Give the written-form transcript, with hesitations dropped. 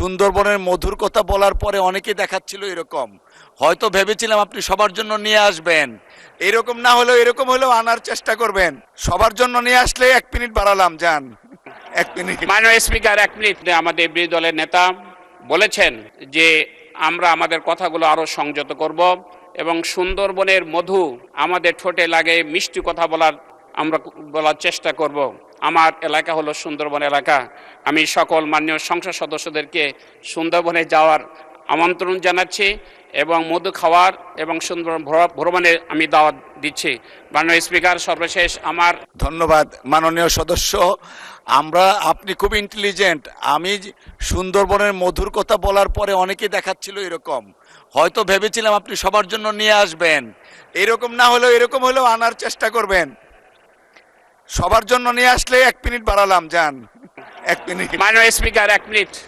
সুন্দরবনের মধুর কথা বলার পরে অনেকে দেখাচ্ছিল এরকম, হয়তো ভেবেছিলাম আপনি সবার জন্য নিয়ে আসবেন, এরকম না হলেও এরকম হলেও আনার চেষ্টা করবেন। সবার জন্য নিয়ে আসলে 1 মিনিট বাড়ালাম, যান 1 মিনিট। মাননীয় স্পিকার, 1 মিনিট। আমাদের বিরোধী দলের নেতা বলেছেন যে আমরা আমাদের কথাগুলো আরো সংযত করব এবং সুন্দরবনের মধু আমাদের ঠোঁটে লাগে মিষ্টি কথা বলার চেষ্টা করব। আমার এলাকা হলো সুন্দরবন এলাকা। আমি সকল মাননীয় সংসদ সদস্যদেরকে সুন্দরবনে যাওয়ার আমন্ত্রণ জানাচ্ছি এবং মধু খাওয়ার এবং সুন্দরবন ভ্রমণের আমি দাওয়াত দিচ্ছি। মাননীয় স্পিকার, সর্বশেষ আমার ধন্যবাদ মাননীয় সদস্য। আপনি খুব ইন্টেলিজেন্ট। সুন্দরবনের মধুর কথা বলার পরে অনেকে দেখাচ্ছিল এরকম, হয়তো ভেবেছিলাম আপনি সবার জন্য নিয়ে আসবেন, এরকম না হলেও এরকম হলেও আনার চেষ্টা করবেন। সবার জন্য নিয়ে আসলে 1 মিনিট বাড়ালাম, যান 1 মিনিট। মাননীয় স্পিকার, 1 মিনিট।